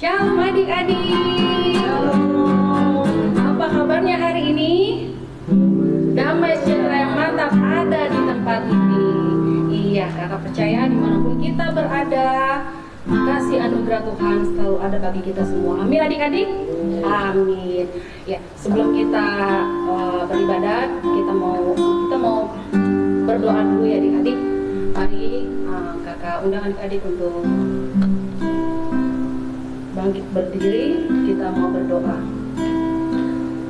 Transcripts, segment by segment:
Shalom adik-adik. Apa kabarnya hari ini? Damai sejahtera yang mantap ada di tempat ini. Iya, kakak percaya dimanapun kita berada, kasih anugerah Tuhan selalu ada bagi kita semua. Amin adik-adik. Amin. Ya, sebelum kita beribadah, kita mau berdoa dulu ya adik-adik. Mari kakak undang adik-adik untuk bangkit berdiri, kita mau berdoa.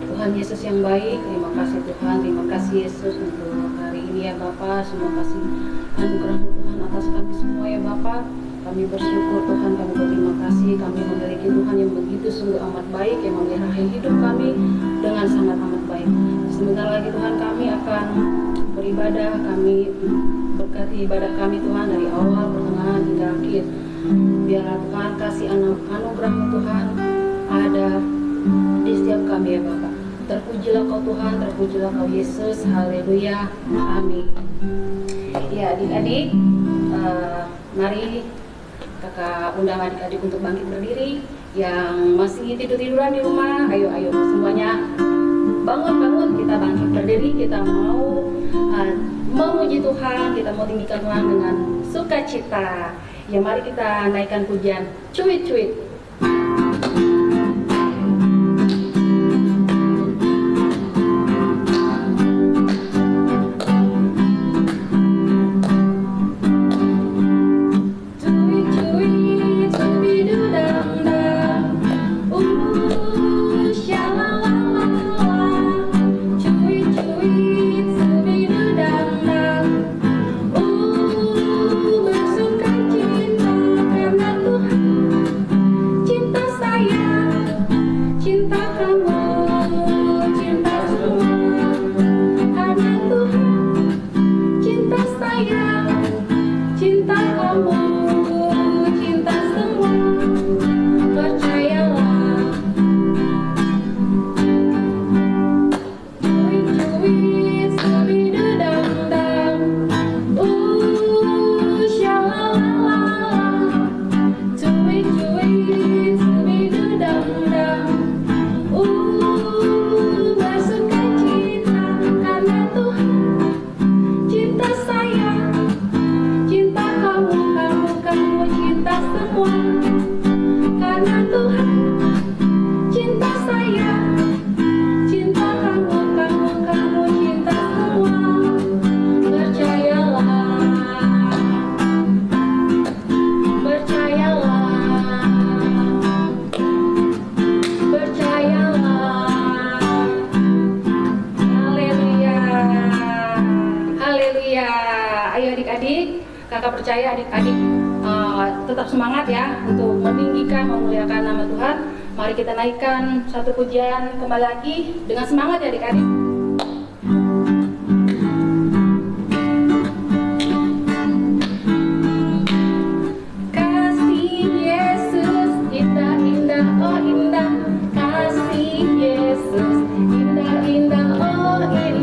Tuhan Yesus yang baik, terima kasih Tuhan, terima kasih Yesus untuk hari ini ya Bapak. Semua kasih anugerah Tuhan atas kami semua ya Bapak. Kami bersyukur Tuhan, kami berterima kasih, kami memiliki Tuhan yang begitu sungguh amat baik, yang memelihara hidup kami dengan sangat amat baik. Sebentar lagi Tuhan kami akan beribadah, kami berkati ibadah kami Tuhan dari awal, pertengahan hingga akhir. Biarlah Tuhan kasih anugerah Tuhan ada di setiap kami ya Bapak. Terpujilah Kau Tuhan, terpujilah Kau Yesus, haleluya, amin. Ya adik-adik, mari kakak undang adik-adik untuk bangkit berdiri. Yang masih tidur-tiduran di rumah, ayo semuanya bangun, kita bangkit berdiri. Kita mau memuji Tuhan, kita mau tinggikan Tuhan dengan sukacita. Ya mari kita naikkan pujian cuit-cuit. Kakak percaya adik-adik tetap semangat ya untuk meninggikan, memuliakan nama Tuhan. Mari kita naikkan satu pujian kembali lagi dengan semangat ya adik-adik. Kasih Yesus indah-indah, oh indah. Kasih Yesus indah-indah, oh indah.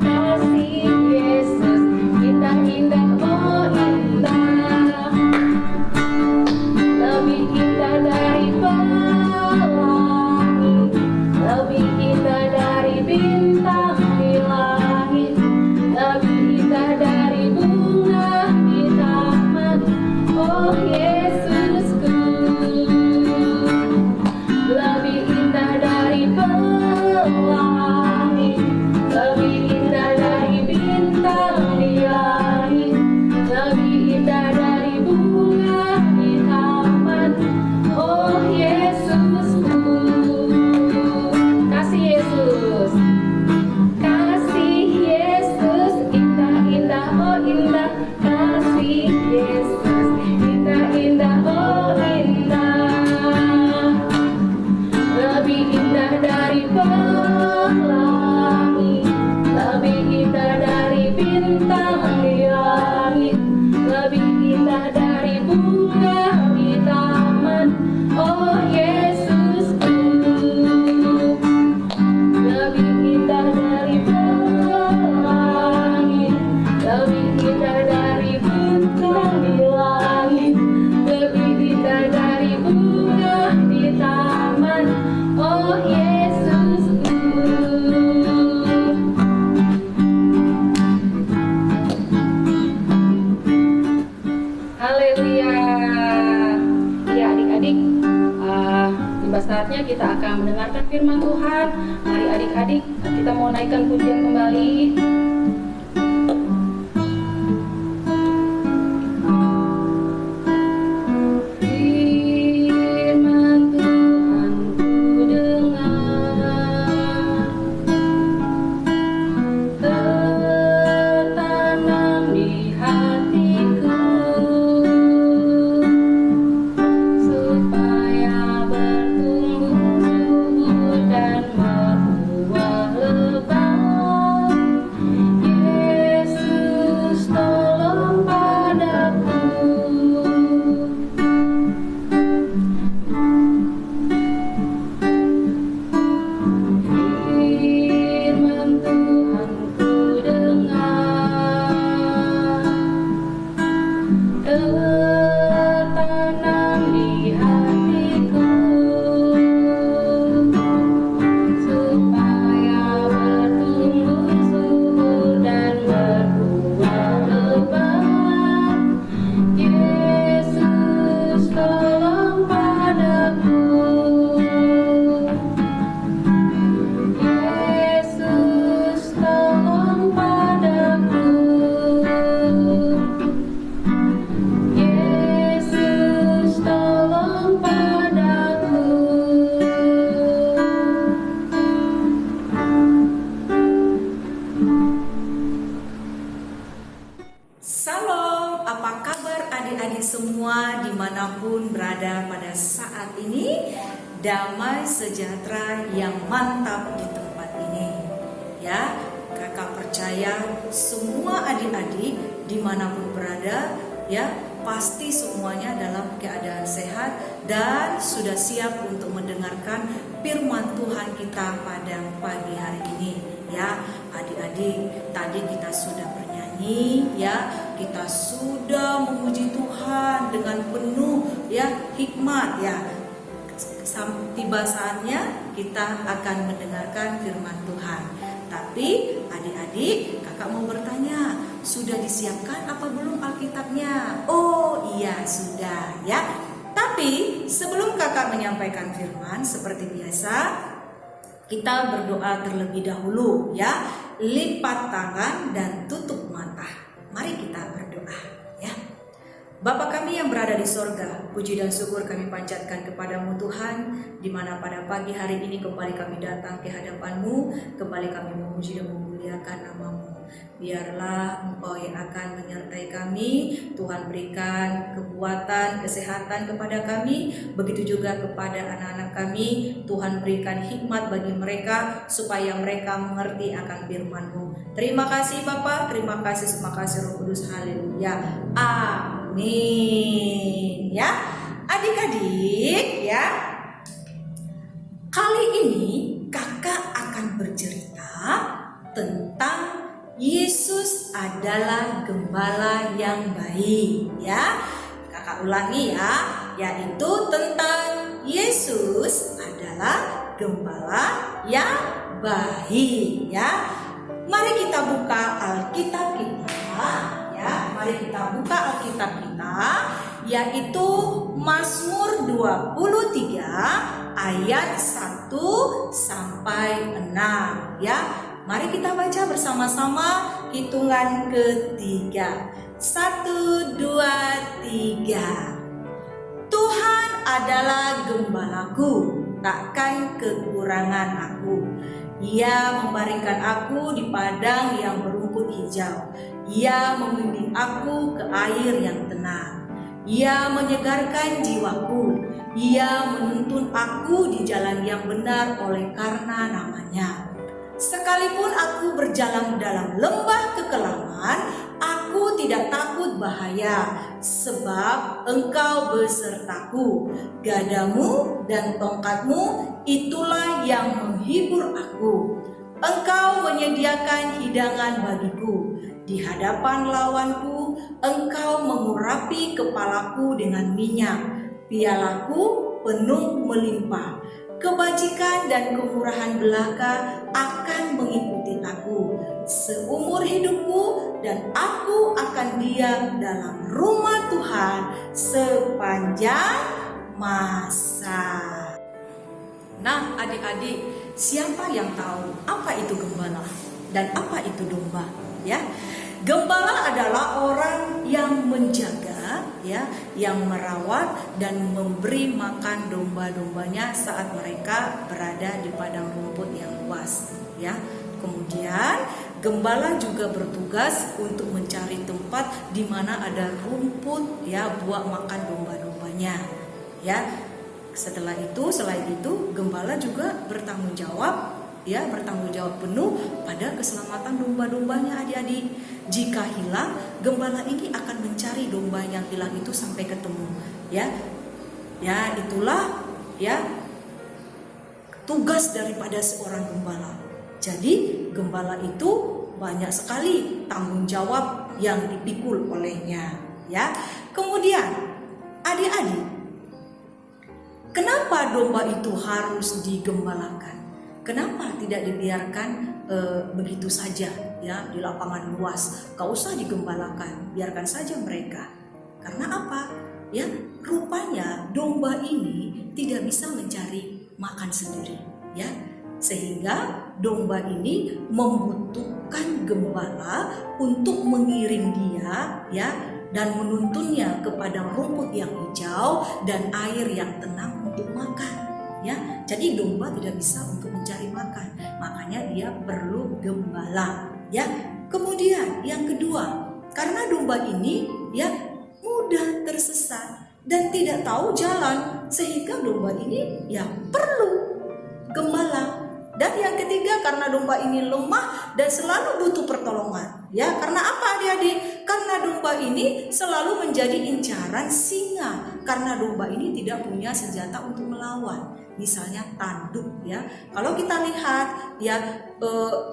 Kasih Yesus indah-indah, oh indah. Tiba saatnya kita akan mendengarkan firman Tuhan. Mari adik-adik, kita mau naikkan pujian kembali. Salam, apa kabar adik-adik semua dimanapun berada pada saat ini? Damai sejahtera yang mantap di tempat ini. Ya, kakak percaya semua adik-adik dimanapun berada, ya pasti semuanya dalam keadaan sehat dan sudah siap untuk mendengarkan firman Tuhan kita pada pagi hari ini. Ya, adik-adik, tadi kita sudah bernyanyi, ya, kita sudah memuji Tuhan dengan penuh ya hikmat, ya. Tiba saatnya kita akan mendengarkan firman Tuhan. Tapi adik-adik, kakak mau bertanya, sudah disiapkan apa belum Alkitabnya? Oh iya, sudah, ya. Tapi sebelum kakak menyampaikan firman seperti biasa, kita berdoa terlebih dahulu, ya. Lipat tangan dan tutup mata. Mari kita berdoa, ya. Bapa kami yang berada di sorga, puji dan syukur kami panjatkan kepadamu Tuhan, di mana pada pagi hari ini kembali kami datang ke hadapanmu, kembali kami memuji dan memuliakan namamu. Biarlah Engkau yang akan menyertai kami, Tuhan berikan kekuatan, kesehatan kepada kami, begitu juga kepada anak-anak kami, Tuhan berikan hikmat bagi mereka, supaya mereka mengerti akan firman-Mu. Terima kasih Bapa, terima kasih Roh Kudus, haleluya, amin. Ya, adik-adik, ya, kali ini kakak akan bercerita tentang Yesus adalah gembala yang baik, ya. Kakak ulangi ya, yaitu tentang Yesus adalah gembala yang baik, ya. Mari kita buka Alkitab kita, ya. Mari kita buka Alkitab kita, yaitu Mazmur 23 ayat 1 sampai 6, ya. Mari kita baca bersama-sama, hitungan ketiga. 1, 2, 3. Tuhan adalah gembalaku, takkan kekurangan aku. Ia membaringkan aku di padang yang berumput hijau. Ia membimbing aku ke air yang tenang. Ia menyegarkan jiwaku. Ia menuntun aku di jalan yang benar oleh karena namanya. Sekalipun aku berjalan dalam lembah kekelaman, aku tidak takut bahaya, sebab Engkau besertaku. Gadamu dan tongkatmu itulah yang menghibur aku. Engkau menyediakan hidangan bagiku. Di hadapan lawanku, Engkau mengurapi kepalaku dengan minyak. Pialaku penuh melimpah. Kebajikan dan kemurahan belaka akan mengikuti aku seumur hidupku, dan aku akan diam dalam rumah Tuhan sepanjang masa. Nah, adik-adik, siapa yang tahu apa itu gembala dan apa itu domba? Ya, gembala adalah orang yang menjaga, ya, yang merawat dan memberi makan domba-dombanya saat mereka berada di padang rumput yang luas. Ya, kemudian gembala juga bertugas untuk mencari tempat di mana ada rumput, ya, buat makan domba-dombanya. Ya, selain itu gembala juga bertanggung jawab, ya, bertanggung jawab penuh pada keselamatan domba-dombanya, adik-adik. Jika hilang, gembala ini akan mencari domba yang hilang itu sampai ketemu. Ya, ya, itulah, ya, tugas daripada seorang gembala. Jadi gembala itu banyak sekali tanggung jawab yang dipikul olehnya, ya. Kemudian adik-adik, kenapa domba itu harus digembalakan? Kenapa tidak dibiarkan begitu saja, ya, di lapangan luas? Gak usah digembalakan, biarkan saja mereka. Karena apa? Ya, rupanya domba ini tidak bisa mencari makan sendiri, ya. Sehingga domba ini membutuhkan gembala untuk mengiring dia, ya, dan menuntunnya ke padang rumput yang hijau dan air yang tenang untuk makan, ya. Jadi domba tidak bisa untuk mencari makan, makanya dia perlu gembala, ya. Kemudian yang kedua, karena domba ini, ya, mudah tersesat dan tidak tahu jalan, sehingga domba ini, ya, perlu gembala. Dan yang ketiga, karena domba ini lemah dan selalu butuh pertolongan. Ya, karena apa adik-adik? Karena domba ini selalu menjadi incaran singa. Karena domba ini tidak punya senjata untuk melawan. Misalnya tanduk, ya. Kalau kita lihat, ya,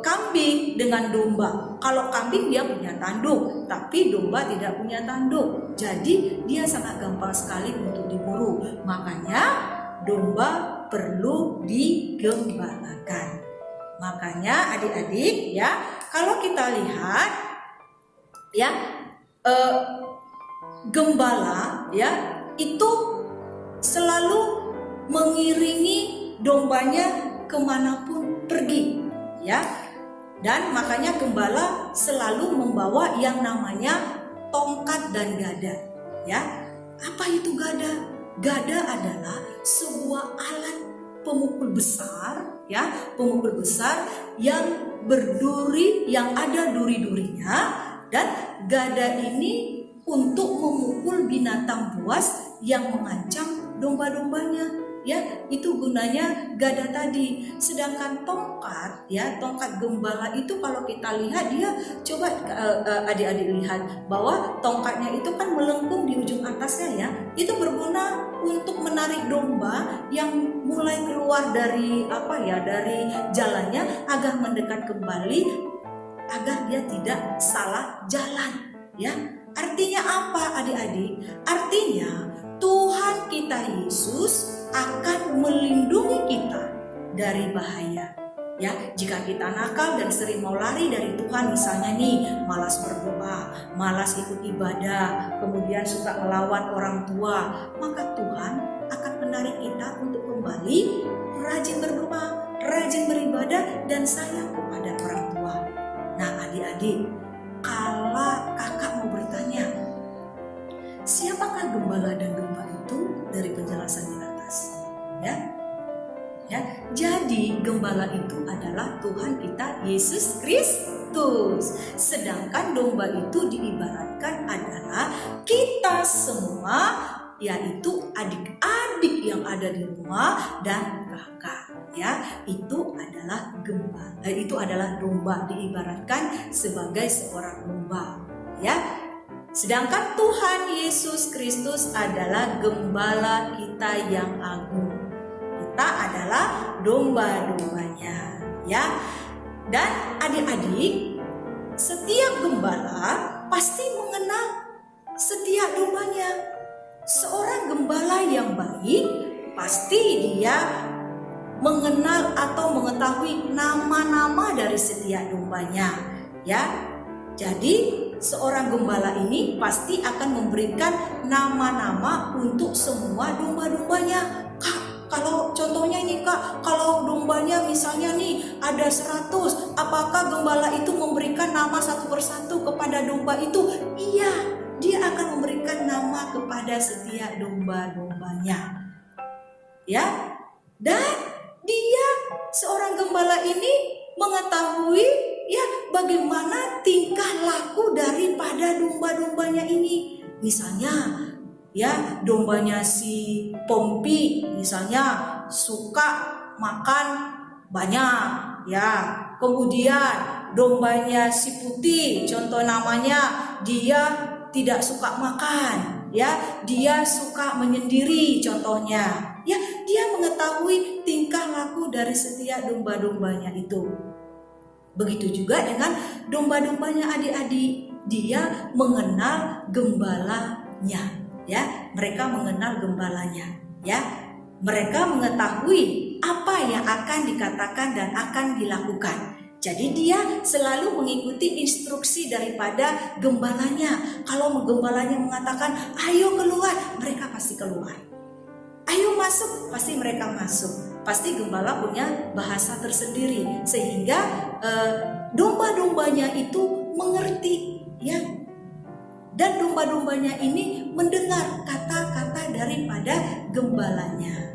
kambing dengan domba. Kalau kambing dia punya tanduk, tapi domba tidak punya tanduk. Jadi dia sangat gampang sekali untuk diburu. Makanya domba perlu digembalakan. Makanya adik-adik, ya, kalau kita lihat, ya, gembala, ya, itu selalu mengiringi dombanya kemanapun pergi, ya. Dan makanya gembala selalu membawa yang namanya tongkat dan gada, ya. Apa itu gada? Gada adalah sebuah alat pemukul besar, ya, pemukul besar yang berduri, yang ada duri-durinya, dan gada ini untuk memukul binatang buas yang mengancam domba-dombanya, ya, itu gunanya gada tadi. Sedangkan tongkat, ya, tongkat gembala itu kalau kita lihat, dia, coba adik-adik lihat bahwa tongkatnya itu kan melengkung di ujung atasnya, ya. Itu berguna untuk menarik domba yang mulai keluar dari dari jalannya agar mendekat kembali, agar dia tidak salah jalan, ya. Artinya apa adik-adik? Artinya Tuhan kita Yesus akan melindungi kita dari bahaya. Ya, jika kita nakal dan sering mau lari dari Tuhan, misalnya nih, malas berdoa, malas ikut ibadah, kemudian suka melawan orang tua, maka Tuhan akan menarik kita untuk kembali rajin berdoa, rajin beribadah, dan sayang kepada orang tua. Nah, adik-adik, kalau kakak mau bertanya, siapakah gembala dan domba itu dari penjelasan di atas? Ya, jadi gembala itu adalah Tuhan kita Yesus Kristus. Sedangkan domba itu diibaratkan adalah kita semua, yaitu adik-adik yang ada di rumah dan kakak. Ya, itu adalah gembala, itu adalah domba, diibaratkan sebagai seorang domba. Ya. Sedangkan Tuhan Yesus Kristus adalah gembala kita yang agung. Kita adalah domba-dombanya, ya. Dan adik-adik, setiap gembala pasti mengenal setiap dombanya. Seorang gembala yang baik pasti dia mengenal atau mengetahui nama-nama dari setiap dombanya, ya. Jadi seorang gembala ini pasti akan memberikan nama-nama untuk semua domba-dombanya. Kak, kalau contohnya ini, Kak, kalau dombanya misalnya nih ada 100, apakah gembala itu memberikan nama satu persatu kepada domba itu? Iya, dia akan memberikan nama kepada setiap domba-dombanya. Ya, dan dia seorang gembala ini mengetahui ya bagaimana tingkah laku daripada domba-dombanya ini. Misalnya ya dombanya si Pompi misalnya suka makan banyak ya. Kemudian dombanya si Putih, contoh namanya, dia tidak suka makan ya, dia suka menyendiri contohnya. Ya, dia mengetahui tingkah laku dari setiap domba-dombanya itu. Begitu juga dengan domba-dombanya adik-adik, dia mengenal gembalanya, ya. Mereka mengenal gembalanya, ya. Mereka mengetahui apa yang akan dikatakan dan akan dilakukan. Jadi dia selalu mengikuti instruksi daripada gembalanya. Kalau gembalanya mengatakan, "Ayo keluar," mereka pasti keluar. "Ayo masuk," pasti mereka masuk. Pasti gembala punya bahasa tersendiri sehingga domba-dombanya itu mengerti, ya. Dan domba-dombanya ini mendengar kata-kata daripada gembalanya.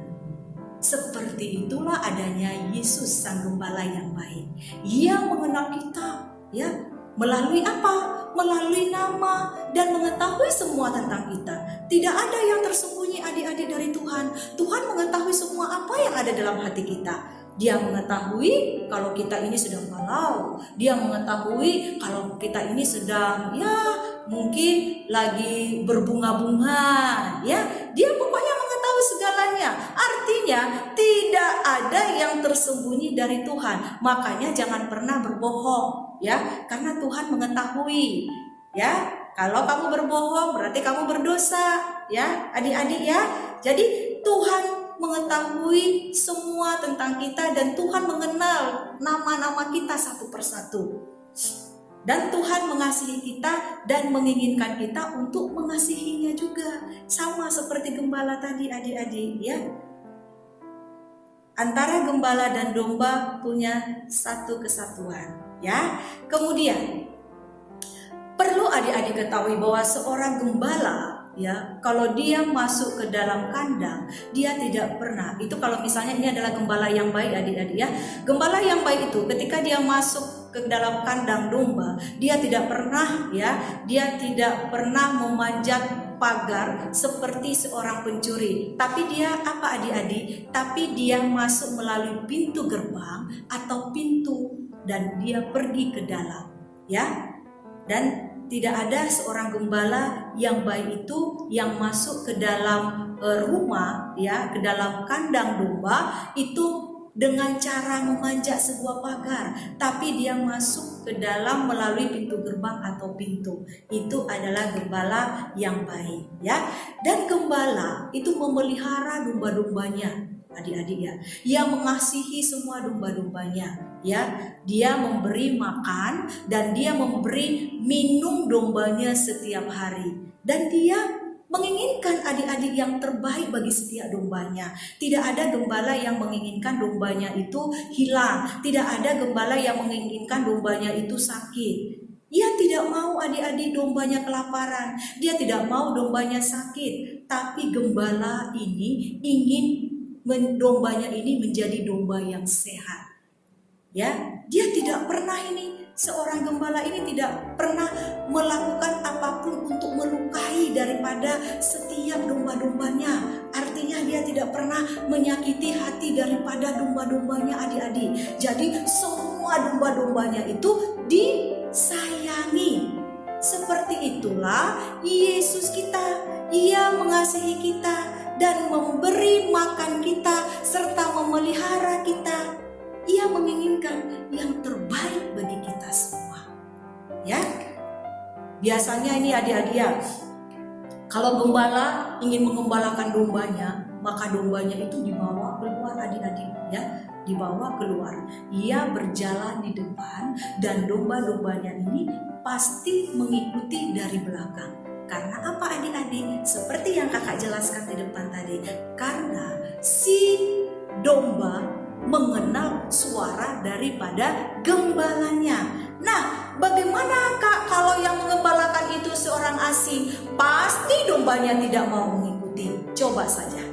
Seperti itulah adanya Yesus sang gembala yang baik. Ia mengenal kita, ya. Melalui apa? Melalui nama dan mengetahui semua tentang kita. Tidak ada yang tersembunyi adik-adik dari Tuhan. Tuhan mengetahui semua apa yang ada dalam hati kita. Dia mengetahui kalau kita ini sedang galau. Dia mengetahui kalau kita ini sedang ya mungkin lagi berbunga-bunga, ya. Dia pokoknya mengetahui segalanya. Artinya tidak ada yang tersembunyi dari Tuhan. Makanya jangan pernah berbohong, ya, karena Tuhan mengetahui, ya. Kalau kamu berbohong berarti kamu berdosa, ya, adik-adik, ya. Jadi Tuhan mengetahui semua tentang kita dan Tuhan mengenal nama-nama kita satu persatu. Dan Tuhan mengasihi kita dan menginginkan kita untuk mengasihinya juga. Sama seperti gembala tadi adik-adik, ya. Antara gembala dan domba punya satu kesatuan, ya. Kemudian perlu adik-adik ketahui bahwa seorang gembala, ya, kalau dia masuk ke dalam kandang, dia tidak pernah, itu kalau misalnya ini adalah gembala yang baik adik-adik, ya. Gembala yang baik itu ketika dia masuk ke dalam kandang domba, dia tidak pernah, ya, dia tidak pernah memanjat pagar seperti seorang pencuri. Tapi dia apa adik-adik? Tapi dia masuk melalui pintu gerbang atau pintu dan dia pergi ke dalam, ya. Dan tidak ada seorang gembala yang baik itu yang masuk ke dalam rumah, ya, ke dalam kandang domba itu dengan cara memanjat sebuah pagar, tapi dia masuk ke dalam melalui pintu gerbang atau pintu. Itu adalah gembala yang baik, ya. Dan gembala itu memelihara domba-dombanya, adik-adik, ya. Ia mengasihi semua domba-dombanya, ya. Dia memberi makan dan dia memberi minum dombanya setiap hari. Dan dia menginginkan adik-adik yang terbaik bagi setiap dombanya. Tidak ada gembala yang menginginkan dombanya itu hilang. Tidak ada gembala yang menginginkan dombanya itu sakit. Ia tidak mau adik-adik dombanya kelaparan. Dia tidak mau dombanya sakit. Tapi gembala ini ingin dombanya ini menjadi domba yang sehat. Ya, dia tidak pernah seorang gembala ini tidak pernah melakukan apapun untuk melukai daripada setiap domba-dombanya. Artinya dia tidak pernah menyakiti hati daripada domba-dombanya adik-adik. Jadi semua domba-dombanya itu disayangi. Seperti itulah Yesus kita. Ia mengasihi kita dan memberi makan kita serta memelihara kita. Ia menginginkan yang terbaik bagi kita semua, ya. Biasanya ini adik-adik, ya, kalau gembala ingin mengembalakan dombanya, maka dombanya itu dibawa keluar adik-adik, ya, dibawa keluar. Ia berjalan di depan dan domba-dombanya ini pasti mengikuti dari belakang. Karena apa adik-adik? Seperti yang kakak jelaskan di depan tadi, karena si domba mengenal suara daripada gembalanya. Nah, bagaimana Kak kalau yang mengembalakan itu seorang asing? Pasti dombanya tidak mau mengikuti. Coba saja.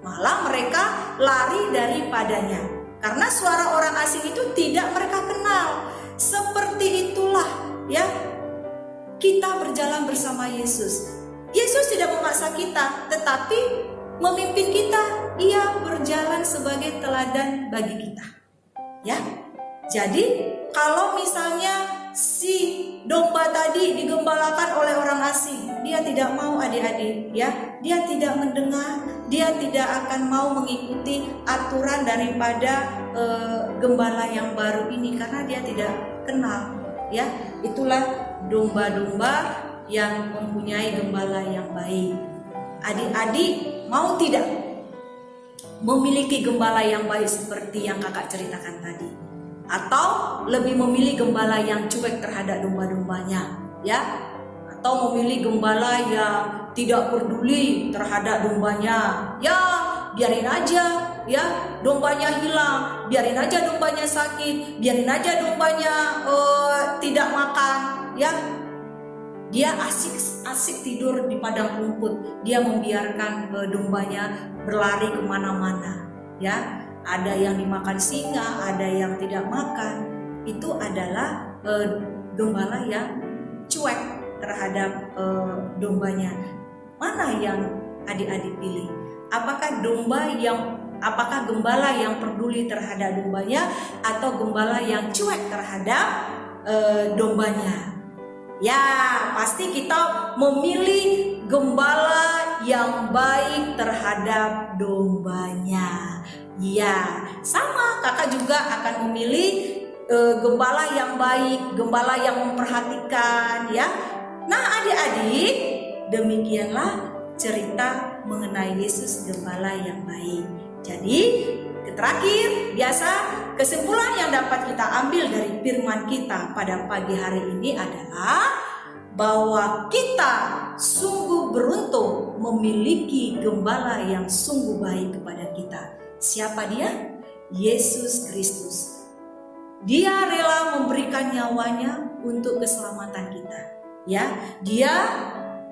Malah mereka lari daripadanya. Karena suara orang asing itu tidak mereka kenal. Seperti itulah ya, kita berjalan bersama Yesus. Yesus tidak memaksa kita, tetapi memimpin kita. Ia berjalan sebagai teladan bagi kita. Ya. Jadi kalau misalnya si domba tadi digembalakan oleh orang asing, dia tidak mau adik-adik, ya. Dia tidak mendengar, dia tidak akan mau mengikuti aturan daripada gembala yang baru ini karena dia tidak kenal, ya. Itulah domba-domba yang mempunyai gembala yang baik. Adik-adik mau tidak memiliki gembala yang baik seperti yang kakak ceritakan tadi? Atau lebih memilih gembala yang cuek terhadap domba-dombanya, ya? Atau memilih gembala yang tidak peduli terhadap dombanya, ya biarin aja, ya dombanya hilang, biarin aja dombanya sakit, biarin aja dombanya tidak makan, ya. Dia asik tidur di padang rumput, dia membiarkan dombanya berlari kemana-mana, ya. Ada yang dimakan singa, ada yang tidak makan. Itu adalah gembala yang cuek terhadap dombanya. Mana yang adik-adik pilih? Apakah gembala yang peduli terhadap dombanya atau gembala yang cuek terhadap dombanya? Ya, pasti kita memilih gembala yang baik terhadap dombanya. Ya, sama kakak juga akan memilih gembala yang baik, gembala yang memperhatikan, ya. Nah, adik-adik, demikianlah cerita mengenai Yesus gembala yang baik. Jadi, terakhir, biasa kesimpulan yang dapat kita ambil dari firman kita pada pagi hari ini adalah bahwa kita sungguh beruntung memiliki gembala yang sungguh baik kepada kita. Siapa dia? Yesus Kristus. Dia rela memberikan nyawanya untuk keselamatan kita. Ya,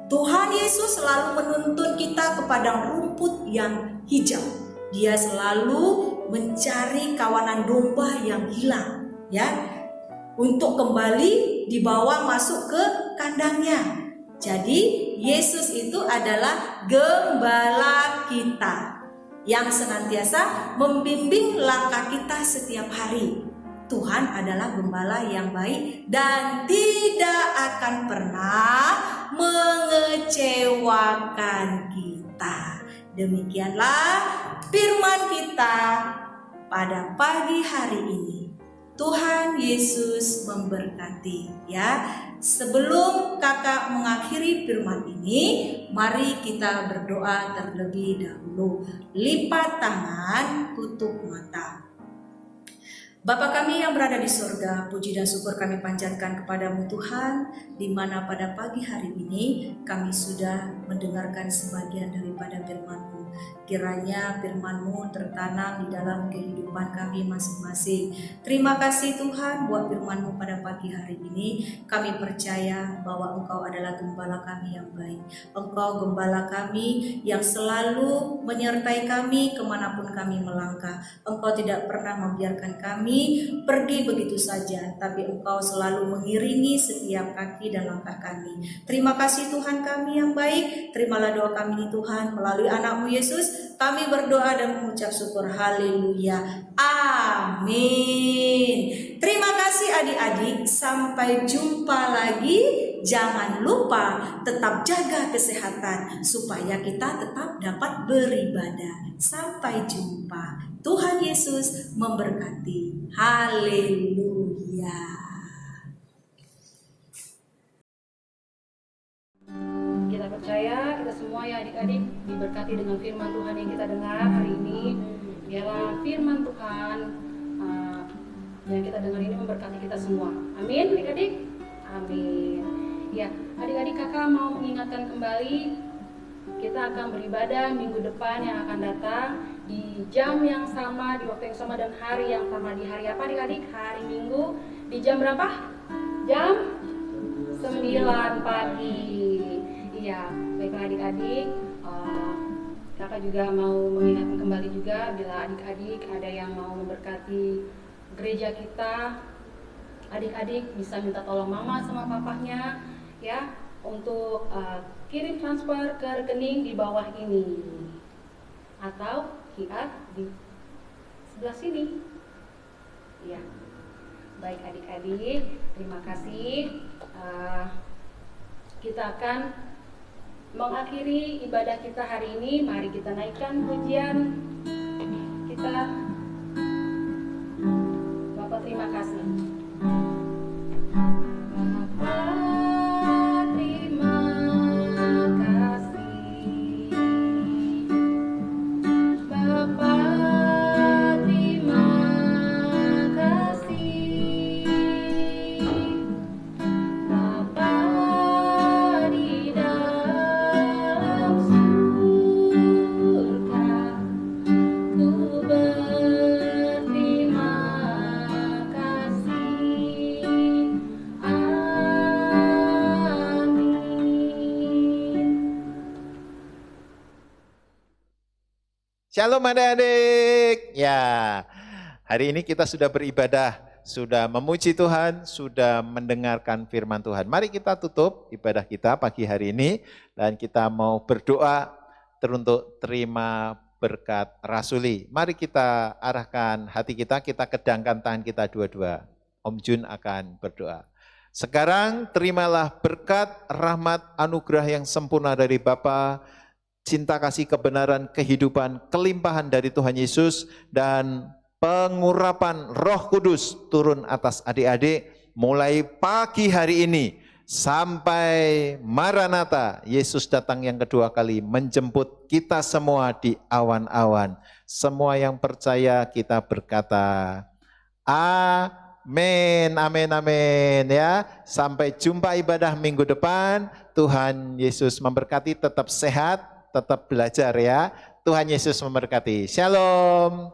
Tuhan Yesus selalu menuntun kita ke padang rumput yang hijau. Dia selalu mencari kawanan domba yang hilang, ya, untuk kembali dibawa masuk ke kandangnya. Jadi Yesus itu adalah gembala kita yang senantiasa membimbing langkah kita setiap hari. Tuhan adalah gembala yang baik dan tidak akan pernah mengecewakan kita. Demikianlah firman kita pada pagi hari ini. Tuhan Yesus memberkati, ya. Sebelum kakak mengakhiri firman ini, mari kita berdoa terlebih dahulu. Lipat tangan, tutup mata. Bapa kami yang berada di surga, puji dan syukur kami panjatkan kepadamu Tuhan, di mana pada pagi hari ini kami sudah mendengarkan sebagian daripada firman-Mu. Kiranya firman-Mu tertanam di dalam kehidupan kami masing-masing. Terima kasih Tuhan buat firman-Mu pada pagi hari ini. Kami percaya bahwa Engkau adalah gembala kami yang baik. Engkau gembala kami yang selalu menyertai kami kemanapun kami melangkah. Engkau tidak pernah membiarkan kami pergi begitu saja, tapi Engkau selalu mengiringi setiap kaki dan langkah kami. Terima kasih Tuhan kami yang baik. Terimalah doa kami ini Tuhan melalui anak-Mu Yesus. Kami berdoa dan mengucap syukur. Haleluya. Amin. Terima kasih adik-adik. Sampai jumpa lagi. Jangan lupa tetap jaga kesehatan supaya kita tetap dapat beribadah. Sampai jumpa. Tuhan Yesus memberkati. Haleluya. Kita percaya, kita semua ya adik-adik diberkati dengan firman Tuhan yang kita dengar hari ini. Biarlah firman Tuhan yang kita dengar ini memberkati kita semua. Amin adik-adik. Amin. Ya, adik-adik kakak mau mengingatkan kembali, kita akan beribadah minggu depan yang akan datang di jam yang sama, di waktu yang sama dan hari yang sama. Di hari apa adik-adik? Hari Minggu. Di jam berapa? Jam 9 pagi. Iya, baiklah adik-adik. Kakak juga mau mengingatkan kembali juga bila adik-adik ada yang mau memberkati gereja kita, adik-adik bisa minta tolong mama sama papahnya ya untuk kirim transfer ke rekening di bawah ini atau QR di sebelah sini. Ya, baik adik-adik, terima kasih. Kita akan mengakhiri ibadah kita hari ini. Mari kita naikkan pujian kita. Bapak terima kasih. Bapak terima kasih. Bapak terima kasih. Bapa di dalam surga, ku berterima kasih. Amin. Shalom adik-adik. Ya, hari ini kita sudah beribadah, sudah memuji Tuhan, sudah mendengarkan firman Tuhan. Mari kita tutup ibadah kita pagi hari ini dan kita mau berdoa untuk terima berkat rasuli. Mari kita arahkan hati kita kedangkan tangan kita dua-dua. Om Jun akan berdoa. Sekarang terimalah berkat, rahmat, anugerah yang sempurna dari Bapa, cinta kasih kebenaran, kehidupan, kelimpahan dari Tuhan Yesus, dan pengurapan Roh Kudus turun atas adik-adik mulai pagi hari ini sampai Maranatha, Yesus datang yang kedua kali menjemput kita semua di awan-awan. Semua yang percaya kita berkata, amin, amin, amin ya. Sampai jumpa ibadah minggu depan. Tuhan Yesus memberkati, tetap sehat, tetap belajar ya. Tuhan Yesus memberkati. Shalom.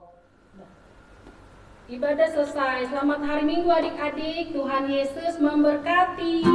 Ibadah selesai. Selamat hari Minggu adik-adik. Tuhan Yesus memberkati.